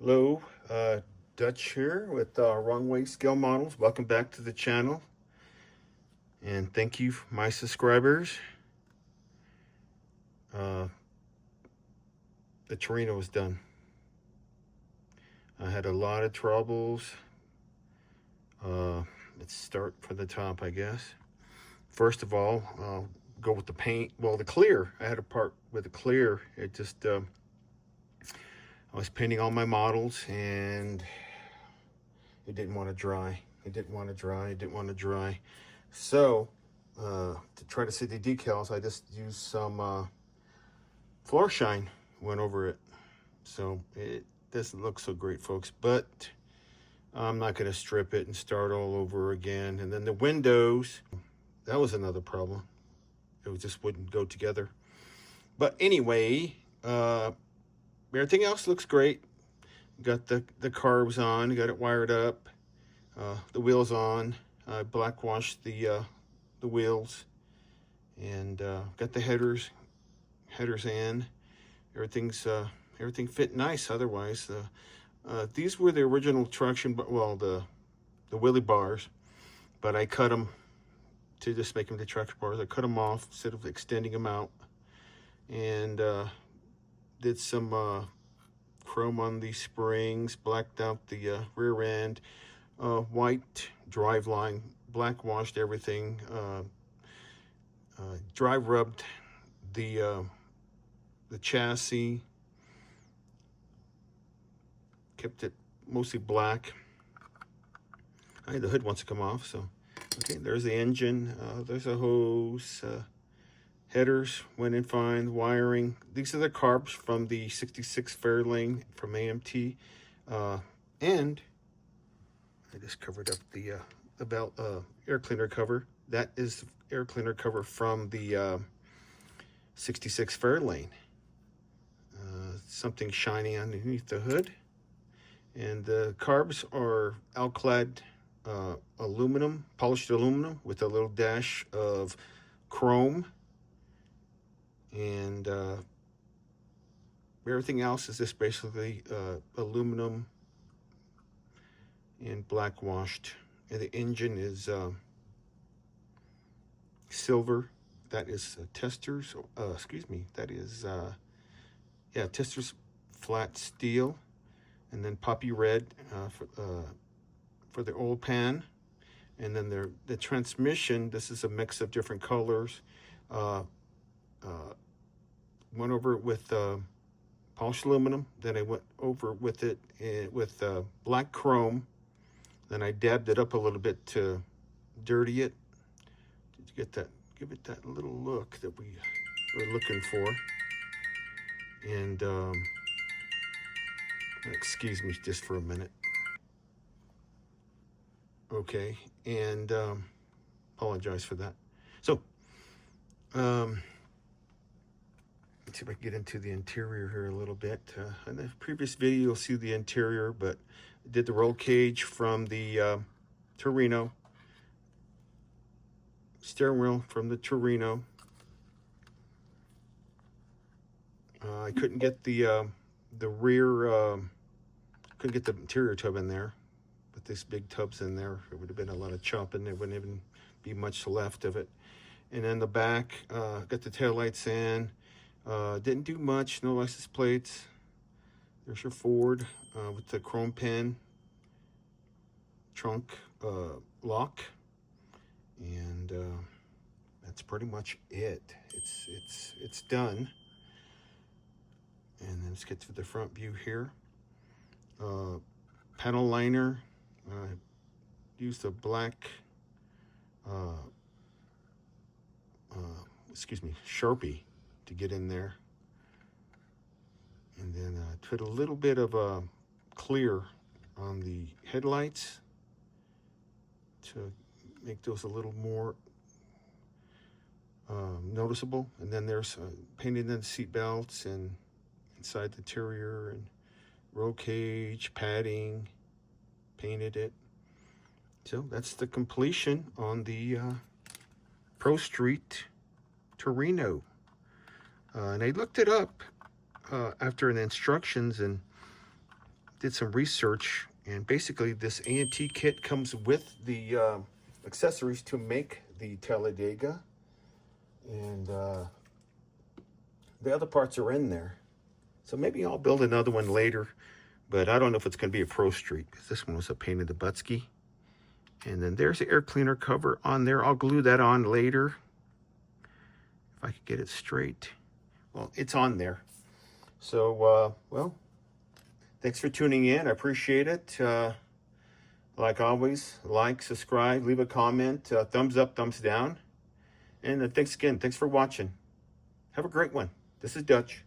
Hello, Dutch here with Wrong Way Scale Models. Welcome back to the channel, and thank you, my subscribers. The Torino was done. I had a lot of troubles. Let's start from the top, I guess. First of all, go with the paint. Well, the clear. I had a part with the clear. It just I was painting all my models, and it didn't want to dry. It didn't want to dry. It didn't want to dry. So to try to see the decals, I just used some floor shine, went over it. So it doesn't look so great, folks, but I'm not going to strip it and start all over again. And then the windows, that was another problem. It just wouldn't go together. But anyway, everything else looks great. Got the carbs on, got it wired up, the wheels on. I black washed the wheels, and got the headers in. Everything fit nice. Otherwise, these were the original traction, well, the wheelie bars, but I cut them to just make them the traction bars. I cut them off instead of extending them out, and did some chrome on the springs, blacked out the rear end, white drive line, black washed everything, dry rubbed the chassis, kept it mostly black. The hood wants to come off, so okay, there's the engine, there's a hose, headers went in fine, wiring. These are the carbs from the 66 Fairlane from AMT, and I just covered up the belt, air cleaner cover. That is the air cleaner cover from the 66 Fairlane. Something shiny underneath the hood, and the carbs are alclad aluminum, polished aluminum with a little dash of chrome, and everything else is just basically aluminum and black washed. And the engine is silver. That is Testors. That is Testors flat steel, and then poppy red for the oil pan. And then the transmission, this is a mix of different colors. Went over it with polished aluminum. Then I went over with it with black chrome. Then I dabbed it up a little bit to dirty it, to get that, give it that little look that we were looking for. And excuse me just for a minute. Okay, and apologize for that. So let's see if I can get into the interior here a little bit. In the previous video, you'll see the interior, but I did the roll cage from the Torino, steering wheel from the Torino. I couldn't get the rear, couldn't get the interior tub in there. With these big tubs in there, it would have been a lot of chopping. There wouldn't even be much left of it. And then the back, got the taillights in. Didn't do much, no license plates. There's your Ford with the chrome pin, trunk lock, and that's pretty much it. It's done. And then let's get to the front view here. Panel liner. Used a black, Sharpie to get in there. And then put a little bit of clear on the headlights to make those a little more noticeable. And then there's painted in the seat belts and inside the interior, and roll cage, padding, painted it. So that's the completion on the Pro Street Torino. And I looked it up after the instructions, and did some research, and basically this A&T kit comes with the accessories to make the Talladega, and the other parts are in there. So maybe I'll build another one later, but I don't know if it's going to be a Pro Street, because this one was a pain in the buttski. And then there's the air cleaner cover on there. I'll glue that on later, if I could get it straight. Well, it's on there. So, well, thanks for tuning in. I appreciate it. Like always, like, subscribe, leave a comment, thumbs up, thumbs down. And thanks again. Thanks for watching. Have a great one. This is Dutch.